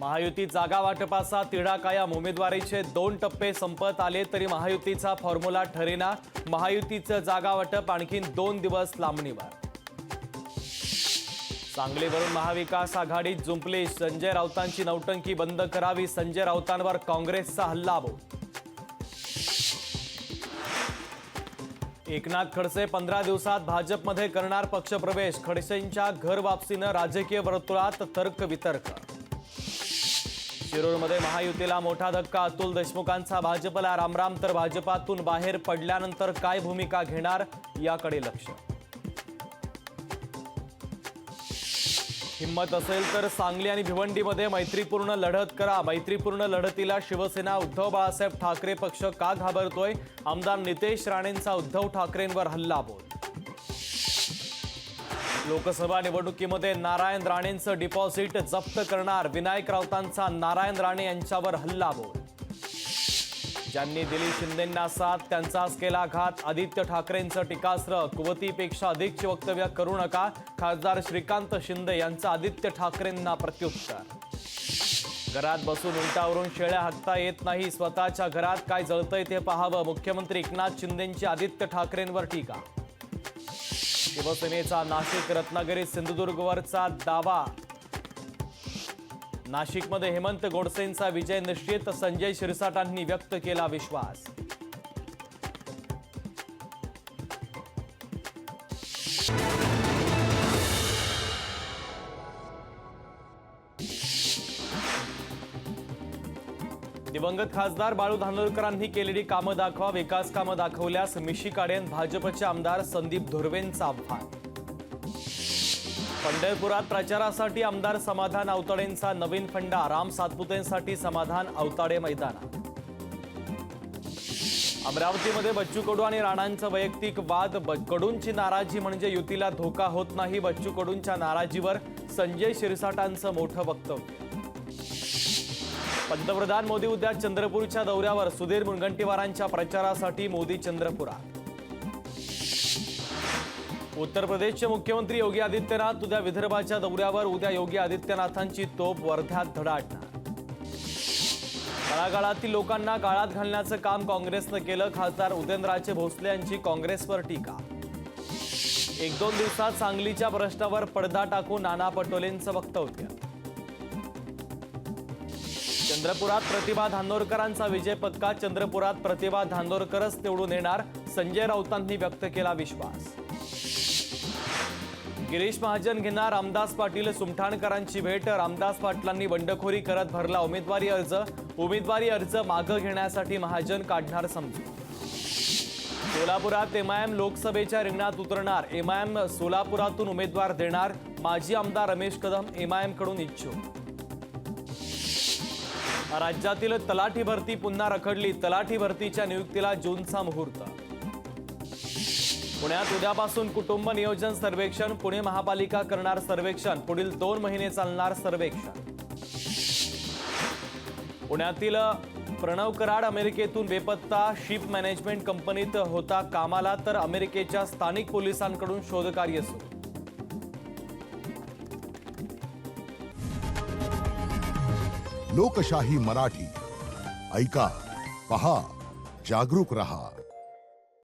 महायुती जागा वाटपाचा तिढा कायम. उमेदवारीचे 2 टप्पे संपत आले तरी महायुतीचा फॉर्म्युला ठरेना. महायुतीचं जागा वाटप आणखीन 2 दिवस लांबणीवर. सांगलीवरून महाविकास आघाडीत जुंपली. संजय राऊतांची नौटंकी बंद करावी. संजय राऊतांवर काँग्रेसचा हल्लाबोल. एकनाथ खडसे 15 दिवसात भाजपमध्ये करणार पक्षप्रवेश. खडसेंच्या घर वापसीनं राजकीय वर्तुळात तर्कवितर्क. शिरूरमध्ये महायुतीला मोठा धक्का. अतुल देशमुखांचा भाजपला रामराम तर भाजपातून बाहेर पडल्यानंतर काय भूमिका घेणार याकडे लक्ष. हिम्मत असेल तर सांगली आणि भिवंडीमध्ये मैत्रीपूर्ण लढत करा. मैत्रीपूर्ण लढतीला शिवसेना उद्धव बाळासाहेब ठाकरे पक्ष का घाबरतोय. आमदार नितेश राणेंचा उद्धव ठाकरेंवर हल्लाबोल. लोकसभा निवडणुकीमध्ये नारायण राणेंचं डिपॉझिट जप्त करणार. विनायक राऊतांचा नारायण राणे यांच्यावर हल्लाबोल. ज्यांनी दिलीप शिंदेंना साथ त्यांचाच केला घात. आदित्य ठाकरेंचं टीकास्त्र. कुवतीपेक्षा अधिकची वक्तव्य करू नका. खासदार श्रीकांत शिंदे यांचं आदित्य ठाकरेंना प्रत्युत्तर. घरात बसून उंटावरून शेळ्या हाकता येत नाही. स्वतःच्या घरात काय जळतंय ते पाहावं. मुख्यमंत्री एकनाथ शिंदेंची आदित्य ठाकरेंवर टीका. शिवसेनेचा नाशिक रत्नागिरी सिंधुदुर्गवरचा दावा. नाशिकमध्ये हेमंत गोडसेंचा विजय निश्चित. संजय शिरसाटांनी व्यक्त केला विश्वास. दिवंगत खासदार बाळू धानोरकरांनी केलेली कामं दाखवा. विकास कामं दाखवल्यास मिशी काढेन. भाजपचे आमदार संदीप धुर्वेंचं आव्हान. पंढरपुरात प्रचारासाठी आमदार समाधान आवताडेंचा नवीन फंडा. राम सातपुतेंसाठी समाधान आवताडे मैदानात. अमरावतीमध्ये बच्चू कडू आणि राणांचा वैयक्तिक वाद. कडूंची नाराजी म्हणजे युतीला धोका होत नाही. बच्चू कडूंच्या नाराजीवर संजय शिरसाटांचं मोठं वक्तव्य. पंतप्रधान मोदी उद्या चंद्रपूरच्या दौऱ्यावर. सुधीर मुनगंटीवारांच्या प्रचारासाठी मोदी चंद्रपुरात. उत्तर प्रदेशचे मुख्यमंत्री योगी आदित्यनाथ उद्या विदर्भाच्या दौऱ्यावर. उद्या योगी आदित्यनाथांची तोफ वर्ध्यात धडाडणार. तळागाळातील लोकांना गाळात घालण्याचं काम काँग्रेसनं केलं. खासदार उदयनराजे भोसले यांची काँग्रेसवर टीका. 1-2 दिवसात सांगलीच्या प्रश्नावर पडदा टाकून नाना पटोलेंचं वक्तव्य. चंद्रपुरात प्रतिभा धानोरकरांचा विजय पक्का. चंद्रपुरात प्रतिभा धानोरकरच निवडून येणार. संजय राऊतांनी व्यक्त केला विश्वास. गिरीश महाजन घेणार रामदास पाटील सुमठाणकरांची भेट. रामदास पाटलांनी बंडखोरी करत भरला उमेदवारी अर्ज. उमेदवारी अर्ज मागं घेण्यासाठी महाजन काढणार समजूत. सोलापुरात एमआयएम लोकसभेच्या रिंगणात उतरणार. एमआयएम सोलापुरातून उमेदवार देणार. माजी आमदार रमेश कदम एमआयएम कडून इच्छुक. राज्यातील तलाठी भरती पुन्हा रखडली. तलाठी भरतीच्या नियुक्तीला जूनचा मुहूर्त. पुण्यात उद्यापासून कुटुंब नियोजन सर्वेक्षण. पुणे महापालिका करणार सर्वेक्षण. पुढील 2 महिने चालणार सर्वेक्षण. पुण्यातील प्रणव कराड अमेरिकेतून बेपत्ता. शिप मॅनेजमेंट कंपनीत होता कामाला तर अमेरिकेच्या स्थानिक पोलिसांकडून शोधकार्य सुरू. लोकशाही मराठी ऐका, पहा, जागरूक रहा.